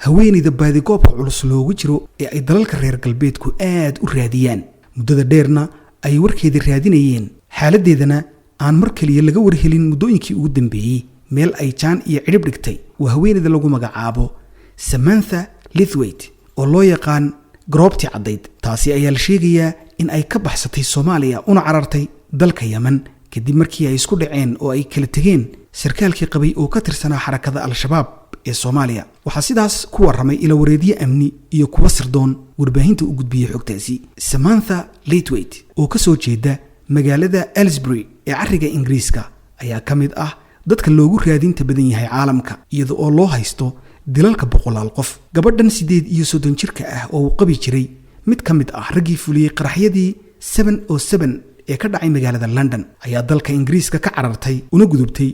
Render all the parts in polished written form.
haweeneyda baadigoobka culus loogu jiro ee ay dalalka reer galbeedku aad u raadiyaan muddada dheerna ay warkeeda raadinayeen xaaladeedana aan mar kaliya laga warhelin muddooyinkii ugu dambeeyay meel ay jaan iyo cidhib dhigtay waa haweeneyda lagu magacaabo Samantha Lithwaite oo loo yaqaan Groobtii Caddayd. taasi ayaa la sheegayaa in ay ka baxsatay Soomaaliya una carartay dalka Yemen kadib markii ay isku dhaceen oo ay kala tageen sarkaalkii qabay oo ka tirsanaa xarakada Al-Shabaab ee Soomaaliya. waxaa sidaas ku waramay ila wareediye amni iyo kuwa sirdoon warbaahinta u gudbiyay xogtaasi. Samantha Lithwaite oo ka soo jeeda magaalada Aylesbury ee cariga Ingiriiska ayaa ka mid ah dadka loogu raadinta badan yahay caalamka iyada oo loo haysto dilalka boqolaal qof. gabadhan 38 jirka ah oo uu qabi jiray mid ka mid ah raggii fuliyay qaraxyadii 707 ee ka dhacay magaalada London ayaa dalka Ingiriiska ka carartay una gudubtay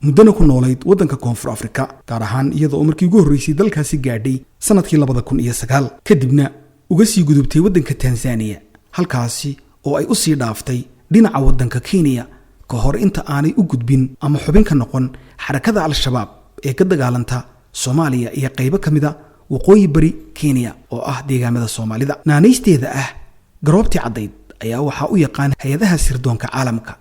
muddana ku noolayd waddanka Koonfur Afrika, gaar ahaan iyada oo markii ugu horreysay dalkaasi gaadhay sanadkii 2009 kadibna uga sii gudubtay waddanka Tanzania halkaasi oo ay u sii dhaaftay dhinaca waddanka Kenya ka hor inta aanay u gudbin ama xubin ka noqon xarakada Al-Shabaab ee ka dagaalanta Soomaaliya iyo qaybo kamida waqooyi bari Kenya oo ah deegaamada Soomaalida. naanaysteeda ah Groobtii Caddayd ayaa waxa u yaqaan hay'adaha sirdoonka caalamka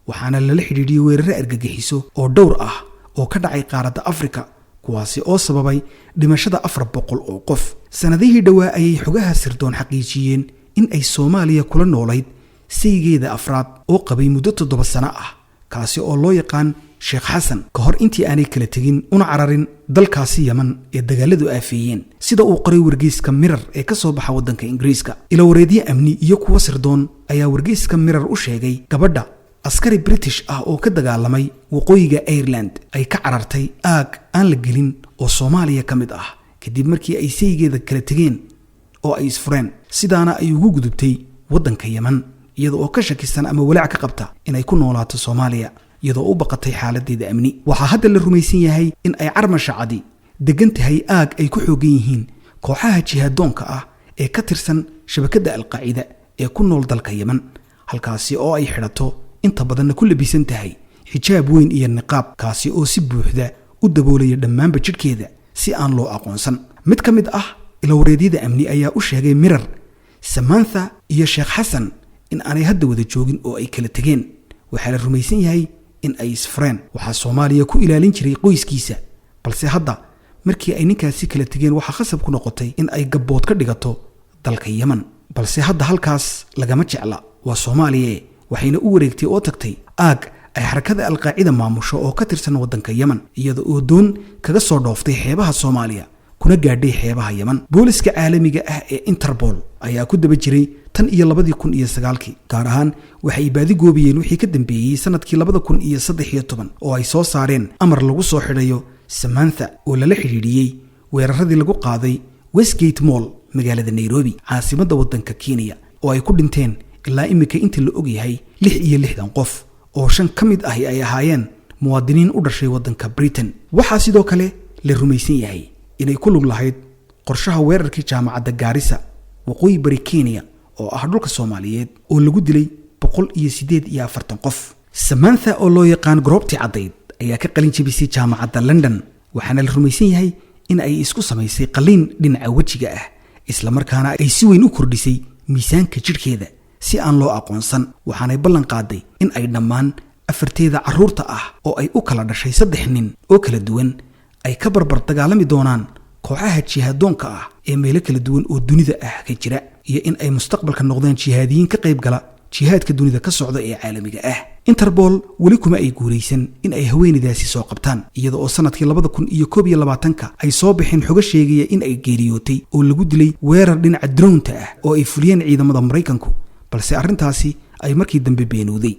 waxaana lala xidhiidhiyay weerar argagixiso oo dhowr ah oo ka dhacay qaaradda Afrika kuwaasi oo sababay dhimashada 400 oo qof. sanadihii dhawaa ayay xogaha sirdoon xaqiijiyeen in ay Soomaaliya kula noolayd saygeeda afraad oo qabay muddo 7 sano ah kaasi oo loo yaqaan Sheekh Xasan ka hor intii aanay kala tagin una cararin dalkaasi Yemen ee dagaaladu aafiyeen sida uu qoray wargeyska Mirror ee ka soo baxa waddanka Ingiriiska. ila wareediye amni iyo kuwa sirdoon ayaa wargeyska Mirror u sheegay gabadha askari British ah oo ka dagaalamay waqooyiga Ireland ay ka carartay aag aan la gelin oo Soomaaliya ka mid ah kadib markii ay saygeeda kala tageen oo ay isfureen sidaana ay ugu gudubtay waddanka Yemen iyada oo ka shakisan ama walaac ka qabta inay ku noolaato Soomaaliya iyadoo u baqatay xaaladeeda amni. waxaa hadda la rumaysan yahay in ay Carmasha Cadi degan tahay aag ay ku xoogan yihiin kooxaha jihadoonka ah ee ka tirsan shabakada Al-Qaacida ee ku nool dalka Yemen halkaasi oo ay xidhato inta badan ku labisan tahay xijaab weyn iyo niqaab kaasi oo si buuxda u daboolaya dhammaanba jidhkeeda si aan loo aqoonsan. mid ka mid ah ila wareediyada amni ayaa u sheegay Mirror Samantha iyo Sheekh Xasan in aanay hadda wada joogin oo ay kala tageen. waxaa la rumaysan yahay in ay isfreen waxaa Soomaaliya ku ilaalin jiray qoyskiisa balse hadda markii ay ninkaasi kala tageen waxa khasab ku noqotay in ay gabbood ka dhigato dalka Yemen balse hadda halkaas lagama jecla waa Soomaaliya waxayna u wareegtay oo tagtay aag ay xarakada Al-Qaacida maamusho oo ka tirsan waddanka Yemen iyada oo doon kaga soo dhooftay xeebaha Soomaaliya kuna gaadhay xeebaha Yemen. booliska caalamiga ah ee Interpol ayaa ku daba jiray tan iyo 2009 gaar ahaan waxay baadi goobiyeen wixii ka dambeeyay sanadkii 2013 oo ay soo saareen amar lagu soo xidhayo Samantha oo lala xidhiidhiyay weeraradii lagu qaaday Westgate Mall magaalada Nairobi caasimadda waddanka Kenya oo ay ku dhinteen ilaa imika inta la og yahay 66 qof oo 5 ka mid ah ay ahaayeen muwaadiniin u dhashay waddanka Britain. waxaa sidoo kale la rumaysan yahay inay ku lug lahayd qorshaha weerarkii jaamacadda Garissa waqooyi bari Kenya oo ah dhulka Soomaaliyeed oo lagu dilay 148 qof. Samantha oo loo yaqaan Groobtii Caddayd ayaa ka qalin jabisay jaamacadda London waxaana la rumaysan yahay in ay isku samaysay qaliin dhinaca wajiga ah isla markaana ay si weyn u kordhisay miisaanka jidhkeeda si aan loo aqoonsan. waxaanay ballan qaaday in ay dhammaan afarteeda carruurta ah oo ay u kala dhashay 3 nin oo kala duwan ay ka barbar dagaalami doonaan kooxaha jihadoonka ah ee meelo kala duwan oo dunida ah ka jira iyo in ay mustaqbalka noqdaan jihaadiyiin ka qayb gala jihaadka dunida ka socda ee caalamiga ah. Interpol wali kuma ay guuleysan in ay haweeneydaasi soo qabtaan iyada oo sanadkii 2021 ay soo bixin xoga sheegaya in ay geeriyootay oo lagu dilay weerar dhinaca drone-ta ah oo ay fuliyeen ciidamada Mareykanku balse arrintaasi ay markii dambe beenowday.